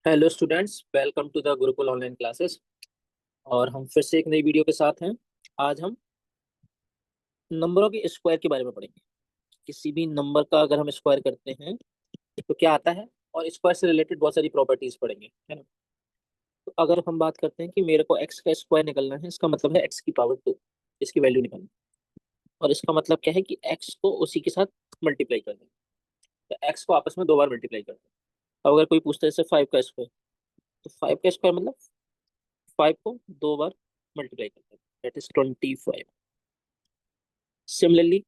Hello students, welcome to the Gurukul online classes. और हम फिर से एक नई वीडियो के साथ हैं। आज हम नंबरों के स्क्वायर के बारे में पढ़ेंगे। किसी भी नंबर का अगर हम स्क्वायर करते हैं तो क्या आता है, और स्क्वायर से रिलेटेड बहुत सारी प्रॉपर्टीज पढ़ेंगे, है ना। तो अगर हम बात करते हैं कि मेरे को एक्स का स्क्वायर निकलना है, इसका मतलब है एक्स की पावर 2, इसकी वैल्यू निकालनी है। और इसका मतलब क्या है कि एक्स को उसी के साथ मल्टीप्लाई कर दें। तो एक्स को आपस में 2 बार मल्टीप्लाई कर दें। अब अगर कोई पूछता है जैसे 5 का स्क्वायर, तो 5 का स्क्वायर मतलब 5 को 2 बार मल्टीप्लाई करते हैं, दैट इज 25। सिमिलरली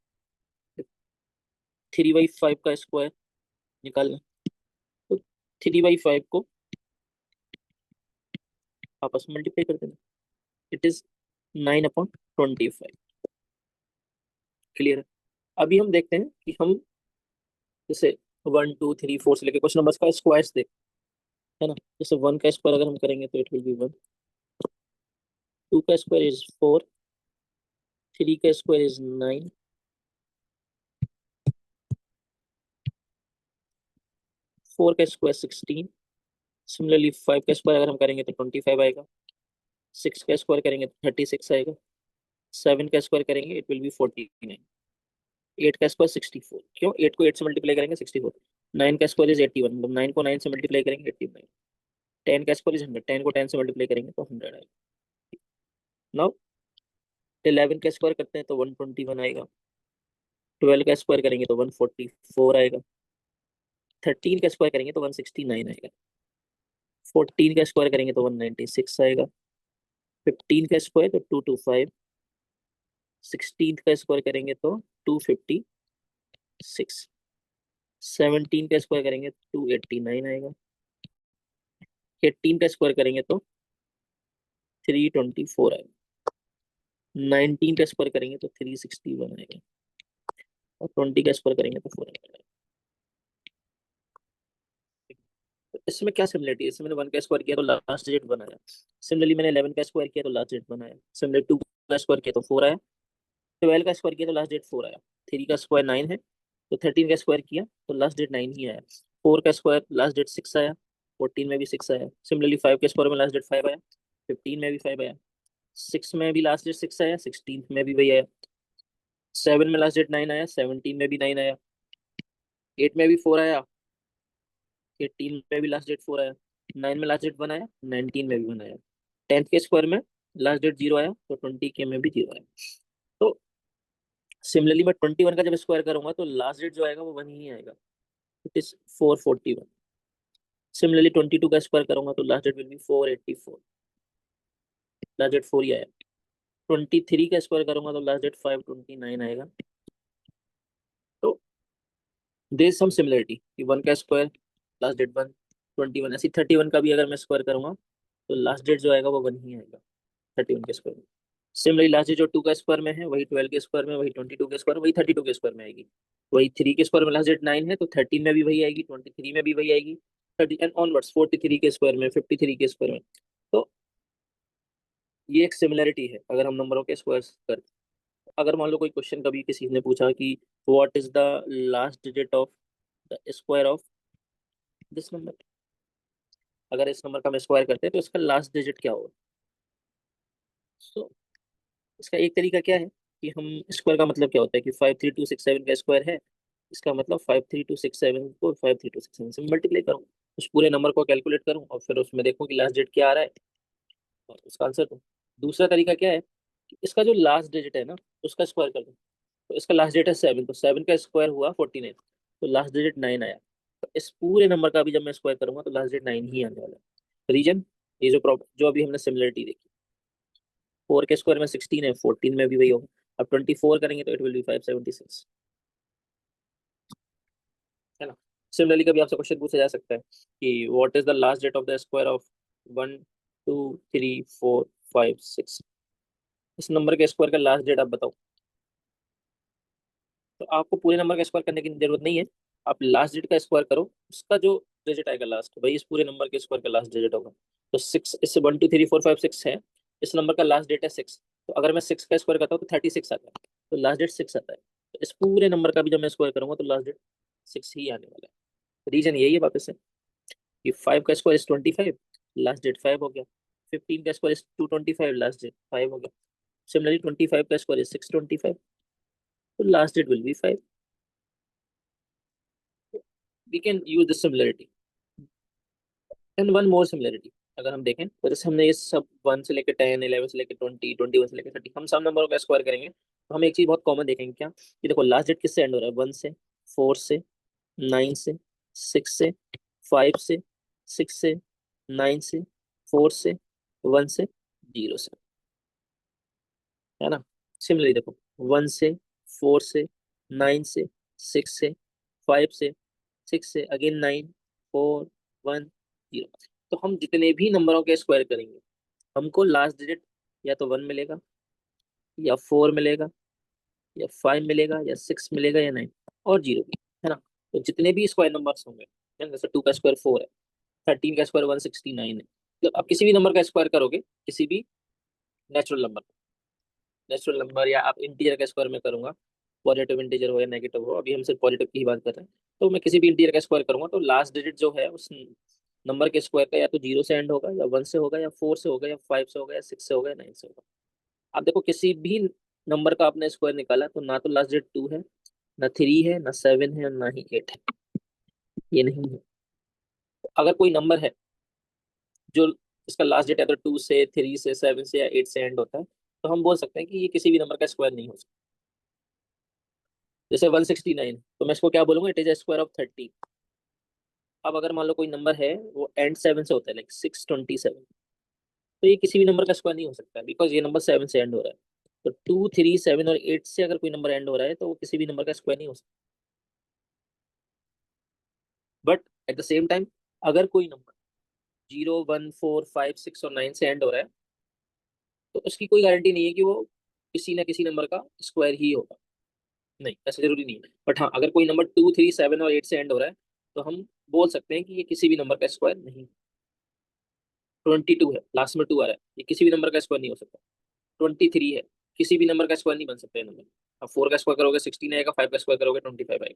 3/5 का स्क्वायर निकालना, तो 3/5 को आपस में मल्टीप्लाई कर देना, इट इज 9/25। क्लियर है। अभी हम देखते हैं कि हम जैसे 1 2 3 4 से लेकर कुछ नंबर्स का स्क्वायर्स देख, है ना। जैसे 1 का स्क्वायर अगर हम करेंगे तो इट विल बी 1, 2 का स्क्वायर इज 4, 3 का स्क्वायर इज 9, 4 का स्क्वायर 16। सिमिलरली 5 का स्क्वायर अगर हम करेंगे तो 25 आएगा, 6 का स्क्वायर करेंगे तो 36 आएगा, 7 का स्क्वायर करेंगे इट विल बी 49, 8 का स्क्वायर 64। क्यों, 8 को 8 से मल्टीप्लाई करेंगे 64। 9 का स्क्वायर इज 81, मतलब 9 को 9 से मल्टीप्लाई करेंगे 89। 10 का स्क्वायर इज 100, 10 को 10 से मल्टीप्लाई करेंगे तो 100 आएगा। नाउ 11 का स्क्वायर करते हैं तो 121 आएगा, 12 का स्क्वायर करेंगे तो 144 आएगा, 13 का स्क्वायर करेंगे तो 169 आएगा, 14 का स्क्वायर करेंगे तो 196 आएगा, 15 का स्क्वायर तो 225, 16 का स्क्वायर करेंगे तो 256, 17 का स्क्वायर करेंगे तो 289 आएगा, 18 का स्क्वायर करेंगे तो 324 आएगा, 19 का स्क्वायर करेंगे तो 361 आएगा, और 20 का स्क्वायर करेंगे तो 400 आएगा। तो इसमें क्या सिमिलरिटी है, इसमें मैंने 1 का स्क्वायर किया तो लास्ट डिजिट 1 आया। सिमिलरली मैंने 11 का स्क्वायर किया तो लास्ट डिजिट 1 आया। सिमिलरली 2 का स्क्वायर किया तो 4 आया। 12 का स्क्वायर किया तो लास्ट डिजिट 4 आया। 3 का स्क्वायर 9 है, तो 13 का स्क्वायर किया तो लास्ट डिजिट 9 ही आया। 4 का स्क्वायर लास्ट डिजिट 6 आया, 14 में भी 6 आया। सिमिलरली 5 के स्क्वायर में लास्ट डिजिट 5 आया, 15 में भी 5 आया। 6 में भी लास्ट डिजिट 6 आया, 16 में भी वही आया। 7 में लास्ट डिजिट 9 आया, 17 में भी 9 आया। 8 में भी 4 आया, 18 में भी लास्ट डेट 4 आया। 9 में लास्ट डेट 1 आया, 19 में भी 1 आया। 10th के स्क्वायर में लास्ट डेट 0 आया, तो 20 के में भी 0 आया। तो सिमिलरली मैं 21 का जब स्क्वायर करूंगा तो लास्ट डेट जो आएगा वो 1 ही आएगा, इट इज 441। सिमिलरली 22 का स्क्वायर करूंगा तो लास्ट डेट विल बी 484, लास्ट डेट 4 ही आया। 23 का स्क्वायर करूंगा तो लास्ट डेट 529 आएगा। तो देयर इज सम सिमिलरिटी कि 1 का स्क्वायर लास्ट डेट 1, 21, ऐसी 31 का भी अगर मैं स्क्वायर करूंगा तो लास्ट डेट जो आएगा वो 1 ही आएगा 31 के स्क्वायर में। सिमिलरली लास्ट जो 2 का स्क्वायर में है वही 12 के स्क्वायर में, वही 22 के स्क्वायर, वही 32 के स्क्वायर में आएगी। वही 3 के स्क्वायर में लास्ट डेट 9 है तो 13 में भी वही आएगी, 23 में भी वही आएगी, 30 एंड ऑनवर्ड्स, 43 के स्क्वायर में, 53 के स्क्वायर में। तो ये एक सिमिलरिटी है अगर हम नंबरों के स्क्वायर्स करते हैं। अगर मान लो कोई क्वेश्चन कभी किसी ने पूछा कि what is the last digit of the square of this number, अगर इस नंबर का हम स्क्वायर करते हैं तो इसका लास्ट डिजिट क्या होगा। सो इसका एक तरीका क्या है कि हम स्क्वायर का मतलब क्या होता है कि 53267 का स्क्वायर है, इसका मतलब 53267 को 53267 से मल्टीप्लाई करूँ, उस पूरे नंबर को कैलकुलेट करूँ और फिर उसमें देखूँ कि लास्ट डिजिट क्या आ रहा है और उसका आंसर दूँ। दूसरा तरीका क्या है कि इसका जो लास्ट डिजिट है ना उसका स्क्वायर कर दूँ। तो इसका लास्ट डिजिट है 7, तो 7 का स्क्वायर हुआ 49, तो लास्ट डिजिट 9 आया। तो इस पूरे नंबर का भी जब मैं स्क्वायर करूंगा तो लास्ट डिजिट 9 ही आने वाला है। रीजन, ये जो प्रॉब्लम जो अभी हमने सिमिलरिटी देखी, 4 के स्क्वायर में 16 है, 14 में भी वही होगा। अब 24 करेंगे तो इट विल बी 576, है ना। सिमिलरली कभी आपसे क्वेश्चन पूछा जा सकता है कि व्हाट इज द लास्ट डेट ऑफ द स्क्वायर ऑफ 1 2 3 4 5 6, इस नंबर के स्क्वायर का लास्ट डेट आप बताओ। तो आपको पूरे नंबर का स्क्वायर करने की जरूरत नहीं है, आप लास्ट डिजिट का स्क्वायर करो, उसका जो डिजिट आएगा लास्ट वही इस पूरे नंबर के स्क्वायर का लास्ट डिजिट होगा। तो 6, इससे 1 2 3 4 5 6 है, इस नंबर का लास्ट डेट है 6, तो अगर मैं 6 का स्क्वायर करता हूँ तो 36 आता है, तो लास्ट डेट 6 आता है। तो इस पूरे नंबर का भी जब मैं स्क्वायर करूंगा तो लास्ट डेट 6 ही आने वाला है। रीजन यही है वापस से, कि 5 का स्क्वायर इज 25, लास्ट डेट 5 हो गया। 15 का स्क्वायर इज 225, लास्ट डेट 5 हो गया। सिमिलरली 25 का स्क्वायर इज 625, तो लास्ट डेट will be 5। We can use this similarity and one more similarity. अगर हम देखें तो जैसे हमने ये सब 1 से लेकर 10, 11 से लेकर 20, 21 से लेकर 30, हम सब नंबरों का स्क्वायर करेंगे तो हम एक चीज बहुत कॉमन देखेंगे क्या, कि देखो लास्ट डेट किससे एंड हो रहा है, 1 से, 4 से, 9 से, 6 से, 5 से, 6 से, 9 से, 4 से, 1 से, 0 से, है ना। सिमिलरली देखो 1 से, 4 से, 9 से, 6 से, 5 से, 6 से, अगेन 9, 4, 1, 0। तो हम जितने भी नंबरों के स्क्वायर करेंगे हमको लास्ट डिजिट या तो 1 मिलेगा, या 4 मिलेगा, या 5 मिलेगा, या 6 मिलेगा, या 9, और 0 भी, है ना। तो जितने भी स्क्वायर नंबर्स होंगे, जैसे 2 का स्क्वायर 4 है, 13 का स्क्वायर 169 है, तो आप किसी भी नंबर का स्क्वायर करोगे, किसी भी नेचुरल नंबर, या आप इंटीजर का स्क्वायर में करूंगा, पॉजिटिव इंटीजर हो या नेगेटिव हो, अभी हम सिर्फ पॉजिटिव की ही बात कर रहे हैं, तो मैं किसी भी इंटीजर का स्क्वायर करूंगा तो लास्ट डिजिट जो है उस नंबर के स्क्वायर का या तो 0 से एंड होगा, या 1 से होगा, या 4 से होगा, या 5 से होगा, या 6 से होगा, या 9 से होगा। आप देखो किसी भी नंबर का आपने स्क्वायर निकाला तो ना तो लास्ट डिजिट 2 है, ना 3 है, ना 7 है, ना ही 8 है, ये नहीं है। अगर कोई नंबर है जो इसका लास्ट डिजिट या तो 2 से, 3 से, 7 से, या 8 से एंड होता है, तो हम बोल सकते हैं कि ये किसी भी नंबर का स्क्वायर नहीं हो सकता। जैसे 169, तो मैं इसको क्या बोलूंगा, इट इज स्क्वायर ऑफ 30। अब अगर मान लो कोई नंबर है वो एंड 7 से होता है, लाइक 627, तो ये किसी भी नंबर का स्क्वायर नहीं हो सकता, बिकॉज ये नंबर 7 से एंड हो रहा है। तो 2, 3, 7 और 8 से अगर कोई नंबर एंड हो रहा है तो वो किसी भी नंबर का स्क्वायर नहीं हो सकता। But at the same time अगर कोई नंबर 0, 1, 4, 5, 6 और 9 से एंड हो रहा है, तो उसकी कोई गारंटी नहीं है कि वो किसी ना किसी नंबर का स्क्वायर ही होगा। नहीं, ऐसा जरूरी नहीं है, बट हाँ अगर कोई नंबर 2, 3, 7 और 8 से एंड हो रहा है तो हम बोल सकते हैं कि ये किसी भी नंबर का स्क्वायर नहीं। 22 है, लास्ट में 2 आ रहा है, ये किसी भी नंबर का स्क्वायर नहीं हो सकता। 23 है, किसी भी नंबर का स्क्वायर नहीं बन सकता ये नंबर। अब 4 का स्क्वायर करोगे 16 आएगा, 5 का स्क्वायर करोगे 25 आएगा।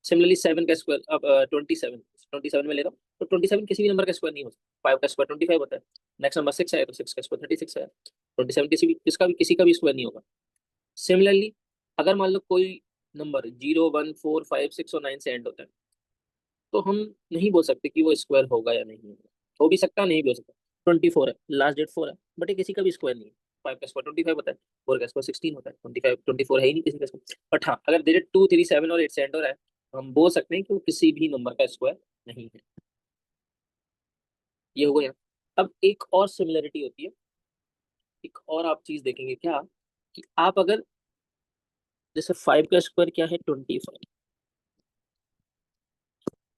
सिमिलरली 7 का स्क्वायर, अब 27 में ले लो, तो 27 किसी भी नंबर का स्क्वायर नहीं हो सकता। 5 का स्क्वायर 25 होता है। नेक्स्ट नंबर 6 आया तो 6 का स्क्वायर 36 आया। 27 किसी का भी स्क्वायर नहीं होगा। सिमिलरली अगर मान लो कोई नंबर 0, 1, 4, 5, 6 और 9 से एंड होता है, तो हम नहीं बोल सकते कि वो स्क्वायर होगा या नहीं होगा। हो भी सकता, नहीं भी हो सकता। 24 है, लास्ट डेट 4 है, बट ये किसी का भी स्क्वायर नहीं है। 5 का स्क्वायर 25 होता है, 4 का स्क्वायर 16 होता है, 25 24 है ही नहीं किसी का स्क्वायर। बट हाँ अगर डिजिट 2, 3, 7 और 8 से एंड हो रहा है तो हम बोल सकते हैं कि वो किसी भी नंबर का स्क्वायर नहीं है। ये हो गया। अब एक और सिमिलरिटी होती है, एक और आप चीज देखेंगे क्या, कि आप अगर जैसे 5 का स्क्वायर क्या है, 25,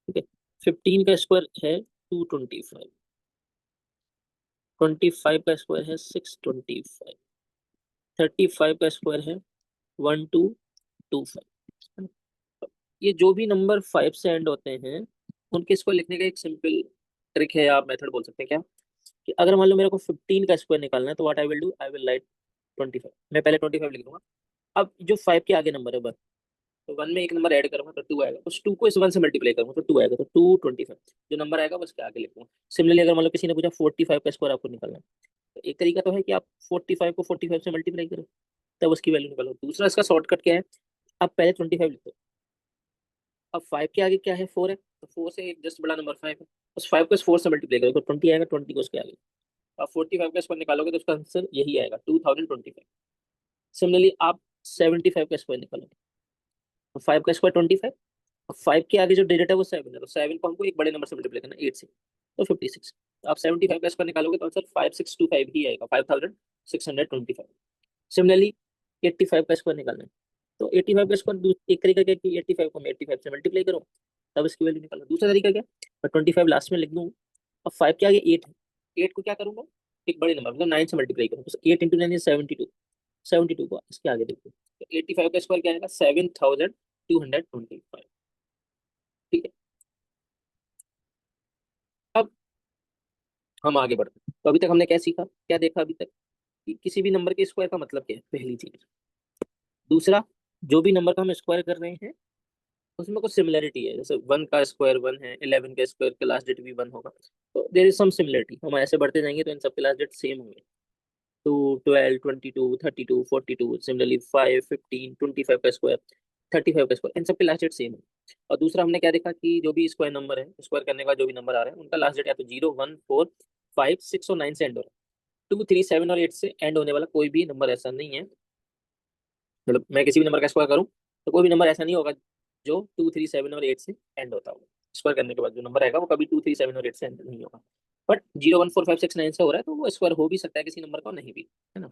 ठीक है। 15 का स्क्वायर है 225, 25 का स्क्वायर है 625, 35 का स्क्वायर है 1225। ये जो भी नंबर 5 से एंड होते हैं उनके स्क्वायर लिखने का एक सिंपल ट्रिक है, आप मेथड बोल सकते हैं क्या, कि अगर मान लो मेरे को 15 का स्क्वायर निकालना है तो what I will do, I will write 25। मैं पहले 25 लिख दूंगा। अब जो 5 के आगे नंबर है 1, तो 1 में एक नंबर ऐड करूंगा तो 2 आएगा, उस 2 को इस 1 से मल्टीप्लाई करूंगा तो 2 आएगा, तो 225 जो नंबर आएगा वो उसके आगे लिखूंगा। सिमिलरली अगर मान लो किसी ने पूछा 45 का स्क्वायर आपको निकालना है, तो एक तरीका तो है कि आप 45 को 45 से मल्टीप्लाई करो, तब उसकी वैल्यू निकालो। दूसरा इसका शॉर्टकट क्या है, आप पहले 25 लिखो, अब 5 के आगे क्या है, 4 है, तो 4 से एक जस्ट बड़ा नंबर 5 है, उस 5 को इस 4 से मल्टीप्लाई करो तो 20 आएगा, 20 को उसके आगे। आप 45 का स्क्वायर निकालोगे तो उसका आंसर यही आएगा, 2025। सिमिलरली आप 75 का स्क्वायर निकालो, तो 5 का स्क्वायर 25, अब 5 के आगे जो डिजिट है वो 7 है, तो 7 को हमको एक बड़े नंबर से मल्टीप्लाई करना है, 8 से, तो 56। तो आप 75 का स्क्वायर निकालोगे तो आंसर 5625 ही आएगा, 5625। सिमिलरली 85 का स्क्वायर निकालना है, तो 85 का स्क्वायर एक तरीका क्या है कि 85 को मैं 85 से मल्टीप्लाई करूँ तब इसकी वैल्यू निकालना। दूसरा तरीका क्या, मैं 25 लास्ट में लिख दूँ, अब 5 के आगे 8 है, 8 को क्या करूंगा, एक बड़े नंबर मतलब 9 से मल्टीप्लाई करूँ, तो 8 × 9 इज 72, 72 को इसके आगे देखो, तो 85 का स्क्वायर क्या आएगा, 7225। ठीक है। अब हम आगे बढ़ते हैं, तो अभी तक हमने क्या सीखा, क्या देखा अभी तक, कि किसी भी नंबर के स्क्वायर का मतलब क्या है, पहली चीज। दूसरा, जो भी नंबर का हम स्क्वायर कर रहे हैं उसमें कुछ सिमिलरिटी है, जैसे 1 का स्क्वायर 1 है, 11 का स्क्वायर का लास्ट डेट भी 1 होगा, तो देर इज सम सिमिलरिटी। हम ऐसे बढ़ते जाएंगे तो इन सबके लास्ट डेट सेम होंगे। 2, 12, 22, 32, 42, सिमिलरली 5, 15, 25 का स्क्वायर, 35 का स्क्वायर, इन सबके लास्ट डेट सेम है। और दूसरा हमने क्या देखा कि जो भी स्क्वायर नंबर है, स्क्वायर करने का जो भी नंबर आ रहा है, उनका लास्ट डेट या तो 0, 1, 4, 5, 6 और 9 से एंड हो रहा है। 2, 3, 7 और 8 से एंड होने वाला कोई भी नंबर ऐसा नहीं है, मतलब मैं किसी भी नंबर का स्क्वायर करूं तो कोई भी नंबर ऐसा नहीं होगा जो 2, 3, 7 और 8 से एंड होता होगा। स्क्वायर करने के बाद जो नंबर आएगा वो कभी 2, 3, 7 और 8 से एंड नहीं होगा। बट 0, 1, 4, 5, 6, 9 से हो रहा है तो वो स्क्वायर हो भी सकता है किसी नंबर का, नहीं भी, है ना।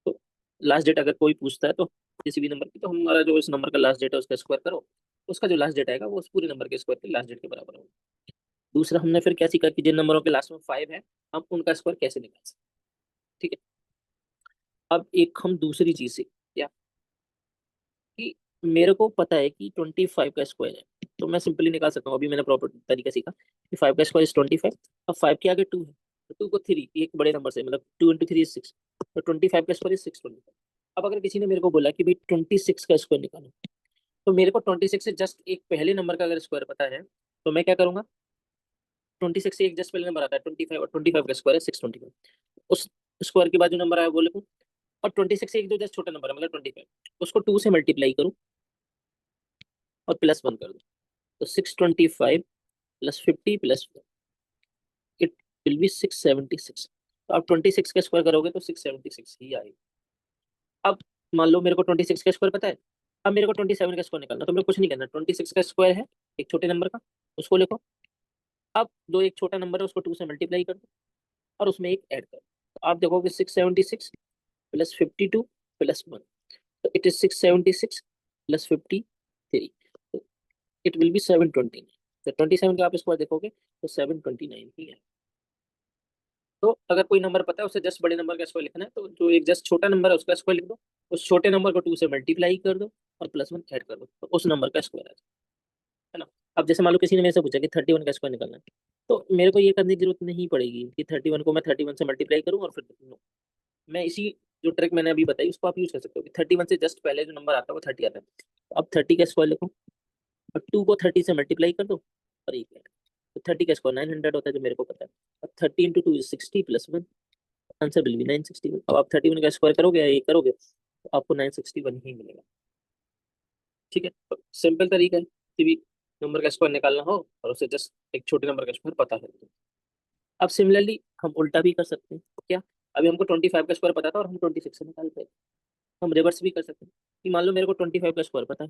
तो लास्ट डेट अगर कोई पूछता है तो किसी भी नंबर की, तो हमारा जो इस नंबर का लास्ट डेट है उसका स्क्वायर करो, उसका जो लास्ट डेट आएगा वो उस पूरे नंबर के स्क्वायर के लास्ट डेट के बराबर होगा। दूसरा हमने फिर क्या सीखा कि जिन नंबरों के लास्ट में 5 है, हम उनका स्क्वायर कैसे निकाल सकते हैं। ठीक है। अब एक हम दूसरी चीज सीखते हैं, क्या कि मेरे को पता है कि 25 का स्क्वायर है, तो मैं सिंपली निकाल सकता हूँ। अभी मैंने प्रॉपर तरीका सीखा कि 5 का स्क्वायर इज 25। अब 5 के आगे 2 है, तो 2 को 3 एक बड़े नंबर से, मतलब 2 × 3 = 6, तो 25 का स्क्वायर इज 625। अब अगर किसी ने मेरे को बोला कि भाई 26 का स्क्वायर निकालो, तो मेरे को 26 से जस्ट एक पहले नंबर का अगर स्क्वायर पता है तो मैं क्या करूंगा, 26 से एक जस्ट पहले नंबर आता है 25, और 25 का स्क्वायर है 625। उस स्क्वायर के बाद जो नंबर आया वो लिखूं, और 26 से एक जो जस्ट छोटा नंबर है मतलब 25, उसको 2 से मल्टीप्लाई करूं और +1 कर दूं। तो 625 + 50 + 1, इट विल बी 676। तो आप 26 का स्क्वायर करोगे तो 676 ही आएगी। अब मान लो मेरे को 26 का स्क्वायर पता है, अब मेरे को 27 का स्क्वायर निकालना, तो मेरे को कुछ नहीं करना। 26 का स्क्वायर है एक छोटे नंबर का, उसको लिखो। अब जो एक छोटा नंबर है उसको 2 से मल्टीप्लाई कर दो और उसमें एक ऐड कर दो, तो आप देखोगे 676 + 52 + 1, तो इट इज 676 + 53, तो इट विल बी 729। तो 27 का आप स्क्वायर देखोगे तो 729 ही है। तो अगर कोई नंबर पता है उसे जस्ट बड़े नंबर का स्क्वायर लिखना है, तो जो एक जस्ट छोटा नंबर है उसका स्क्वायर लिख दो, उस छोटे नंबर को 2 से मल्टीप्लाई कर दो और +1 ऐड कर दो, तो उस नंबर का स्क्वायर आ जाए, है ना। अब जैसे मान लो किसी ने मेरे से पूछा कि 31 का स्क्वायर निकालना है, तो मेरे को ये करने की जरूरत नहीं पड़ेगी कि 31 को मैं 31 से मल्टीप्लाई करूँ और फिर no। मैं इसी जो ट्रिक मैंने अभी बताई उसको आप यूज कर सकते हो कि 31 से जस्ट पहले जो नंबर आता है वो 30 आता है, तो अब 30 का स्क्वायर लिखो और 2 को 30 से मल्टीप्लाई कर दो और एक ऐड, तो 30 का स्क्वायर 900 होता है जो मेरे को पता है। अब 30 × 2 = 60 + 1, आंसर विल बी 961। अब आप 31 का स्क्वायर करोगे या ये करोगे तो आपको 961 ही मिलेगा। ठीक है, तो सिंपल तरीका है, किसी भी नंबर का स्क्वायर निकालना हो और उसे जस्ट एक छोटे नंबर का स्क्वायर पता है तो। अब सिमिलरली हम उल्टा भी कर सकते हैं, क्या, अभी हमको 25 का स्क्वायर पता था और हम 26 से निकाल पाए, हम रिवर्स भी कर सकते हैं कि मान लो मेरे को 25 का स्क्वायर पता है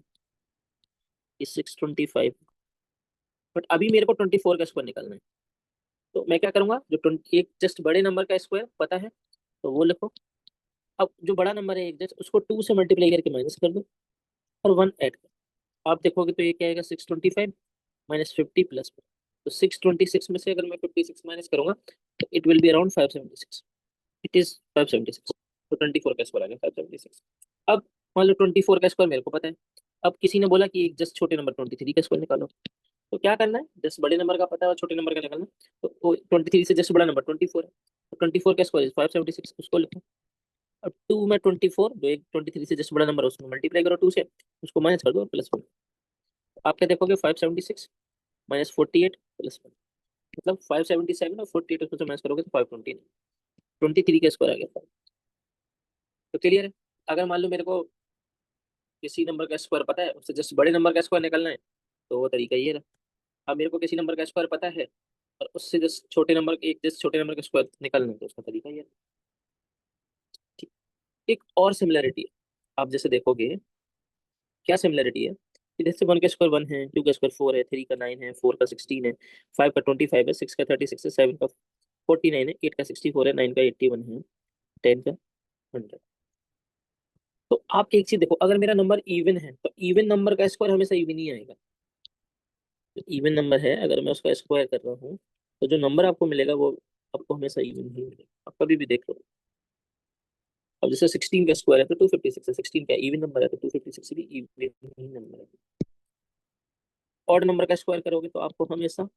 कि 625, बट अभी मेरे को 24 का स्क्वायर निकालना है, तो मैं क्या करूंगा, जो 20 एक जस्ट बड़े नंबर का स्क्वायर पता है तो वो लिखो। अब जो बड़ा नंबर है एक जस्ट, उसको 2 से मल्टीप्लाई करके माइनस कर दो और 1 ऐड कर, आप देखोगे तो ये क्या आएगा, 625 - 50 + 1, तो 626 में से अगर मैं 56 माइनस करूंगा तो it will be around 576, it is 576। तो 24 का स्क्वायर आ गया 576। अब मान लो 24 का स्क्वायर मेरे को पता है, अब किसी ने बोला कि एक जस्ट छोटे नंबर 23 का स्क्वायर निकालो, तो क्या करना है, जस्ट बड़े नंबर का पता है और छोटे नंबर का निकालना है। तो 23 से जस्ट बड़ा नंबर 24 है, तो 24 का स्क्वायर 576, उसको लिखो। अब 2 में 24, जो एक 23 से जस्ट बड़ा नंबर है उसको मल्टीप्लाई करो 2 से, उसको माइनस कर दो और +1, आप क्या देखोगे 576 - 48 +1, मतलब 577, और 48 उसमें से माइनस करोगे तो 529, 23 का स्क्वायर आ गया 5। तो क्लियर है। अगर मान लो मेरे को किसी नंबर का स्क्वायर पता है, उससे जस्ट बड़े नंबर का स्क्वायर निकालना है, तो वो तरीका ये रहा। अब मेरे को किसी नंबर का स्क्वायर पता है और उससे जस्ट छोटे नंबर एक जस्ट छोटे नंबर का स्क्वायर निकालना है, तो उसका तरीका ये रहा। ठीक। एक और सिमिलरिटी है, आप जैसे देखोगे क्या सिमिलरिटी है कि जैसे 1 का स्क्वायर 1 है, 2 का स्क्वायर 4 है, 3 का 9 है, 4 का 16 है, 5 का 25 है, 6 का 36 है, 7 का 49 है, 8 का 64 है, 9 का 81 है, 10 का 100। तो आप एक चीज देखो, अगर मेरा नंबर इवन है तो इवन नंबर का स्क्वायर हमेशा इवन ही आएगा। जो इवन नंबर है अगर मैं उसका स्क्वायर कर रहा हूँ तो जो नंबर आपको मिलेगा वो आपको हमेशा इवन ही मिलेगा, आप कभी भी देख लो। अब जैसे 16 का स्क्वायर है तो 256 है, 16 का इवन नंबर है तो 256 भी इवन ही नंबर है। ऑड नंबर का स्क्वायर करोगे तो आपको हमेशा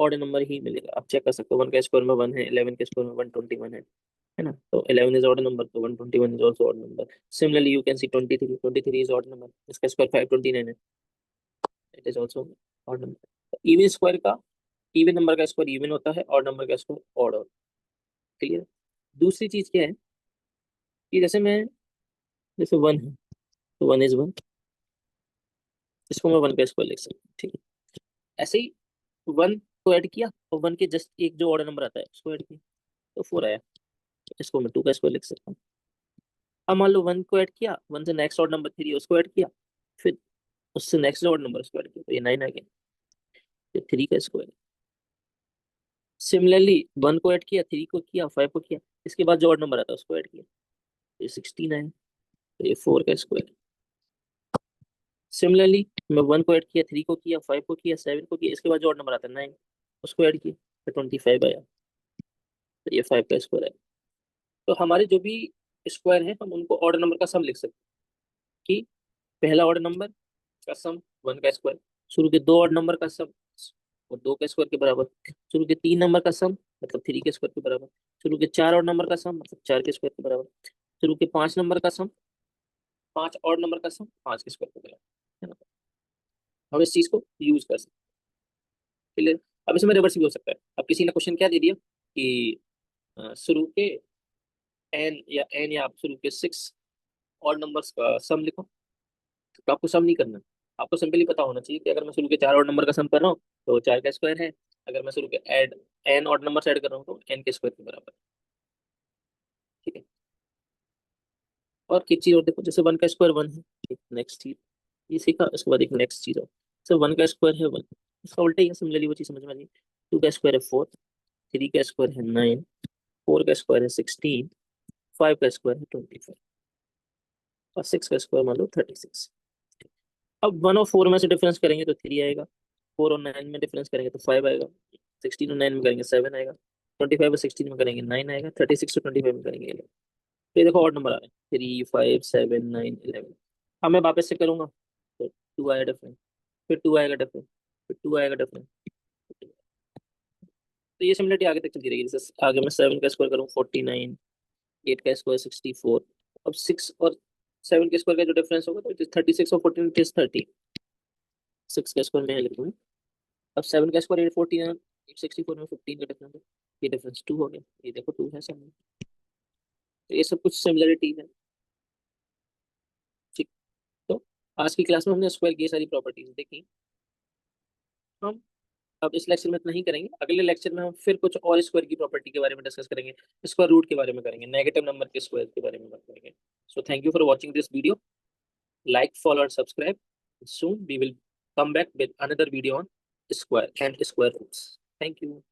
ऑड नंबर ही मिलेगा, आप चेक कर सकते हो। 1 का स्क्वायर में 1 है, 11 के स्क्वायर में 121 है ना, तो 11 इज ऑड नंबर, तो 121 is also odd number. Similarly you can see 23, 23 is odd number, इसका स्क्वायर 529 है, it is also odd number. Even number का स्क्वायर इवन होता है, ऑड नंबर का स्क्वायर ऑड होता है। क्लियर। दूसरी चीज क्या है कि जैसे वन है तो वन इज वन, इसको मैं वन का स्क्वायर लिख सकता हूँ, ठीक है। ऐसे ही वन को ऐड किया और वन के जस्ट एक जो ऑर्डर नंबर आता है उसको ऐड किया तो फोर आया, इसको मैं टू का स्क्वायर लिख सकता हूँ। अब मान लो वन को ऐड किया, वन से नेक्स्ट ऑर्डर नंबर थ्री उसको ऐड किया, फिर उससे नेक्स्ट ऑर्डर नंबर उसको ऐड किया तो ये नाइन आ गया, ये थ्री का स्क्वायर। सिमिलरली वन को ऐड किया, थ्री को किया, फाइव को किया, इसके बाद जो ऑर्डर नंबर आता है उसको ऐड किया, तो ये सिक्सटीन आया, तो ये फोर का स्क्वायर। सिमिलरली मैं वन को ऐड किया, थ्री को किया, फाइव को किया, सेवन को किया, इसके बाद जो ऑर्डर नंबर आता है नाइन उसको ऐड किया, तो 25 आया, तो ये फाइव का स्क्वायर है। तो हमारे जो भी स्क्वायर है हम उनको ऑर्डर नंबर का सम लिख सकते हैं कि पहला ऑर्डर नंबर का सम वन का स्क्वायर, शुरू के दो ऑर्डर नंबर का सम और दो के स्क्वायर के बराबर, शुरू के तीन नंबर का सम मतलब थ्री के स्क्वायर के बराबर, शुरू के चार ऑर्डर नंबर का सम मतलब चार के स्क्वायर के बराबर, शुरू के पांच नंबर का सम, पांच ऑर्डर नंबर का सम पांच के स्क्वायर के बराबर, है ना। हम इस चीज को यूज कर सकते हैं। क्लियर। अब इसमें रिवर्स भी हो सकता है। अब किसी ने क्वेश्चन क्या दे दिया कि शुरू के एन या आप शुरू के सिक्स और नंबर्स का सम लिखो, तो आपको सम नहीं करना। आपको सिंपली पता होना चाहिए कि अगर मैं शुरू के चार और नंबर का सम कर रहा हूँ तो चार का स्क्वायर है, अगर मैं शुरू के ऐड एन और नंबर ऐड कर रहा हूँ तो एन के स्क्वायर के बराबर है। ठीक है। और एक चीज और देखो, जैसे वन का स्क्वायर वन है, एक नेक्स्ट चीज ये सीखा, उसके बाद एक नेक्स्ट चीज और, जैसे वन का स्क्वायर है वन, इसका उल्टा ही है, सिमिलरली वो चीज समझ में आ गई। टू का स्क्वायर है फोर, थ्री का स्क्वायर है नाइन, फोर का स्क्वायर है सिक्सटीन, फाइव का स्क्वायर है 25 और सिक्स का स्क्वायर मान लो 36। अब वन और फोर में से डिफरेंस करेंगे तो थ्री आएगा, फोर और नाइन में डिफरेंस करेंगे तो फाइव आएगा, सिक्सटीन और नाइन में करेंगे सेवन आएगा, 25 और सिक्सटीन में करेंगे नाइन आएगा, 36 और 25 में करेंगे 11। तो ये देखो और नंबर आ रहे हैं, थ्री फाइव सेवन नाइन 11। अब मैं वापस से करूंगा तो टू आएगा डिफरेंस, फिर टू आएगा डिफरेंस, फिर टू आएगा डिफरेंस। तो ये सिमिलरिटी आगे तक चलती रहेगी। जैसे आगे मैं सेवन का स्क्वायर करूँ 49, एट का स्क्वायर 64। अब सिक्स और सेवन के स्क्वायर का जो डिफरेंस होगा तो 36 और 14 इज 30। सिक्स का स्क्वायर मैं लिखूंगा। अब सेवन का स्क्वायर 849, 864 में 15 का डिफरेंस है, ये डिफरेंस टू हो गया, ये देखो टू है सामने। तो ये सब कुछ सिमिलरिटी है। ठीक। तो आज की क्लास में हमने स्क्वायर की ये सारी प्रॉपर्टीज देखी। हम अब इस लेक्चर में इतना ही करेंगे, अगले लेक्चर में हम फिर कुछ और स्क्वायर की प्रॉपर्टी के बारे में डिस्कस करेंगे, स्क्वायर रूट के बारे में करेंगे, नेगेटिव नंबर के स्क्वायर के बारे में बात करेंगे। So thank you for watching this video, like, follow and subscribe. Soon we will come back with another video on square and square roots. Thank you.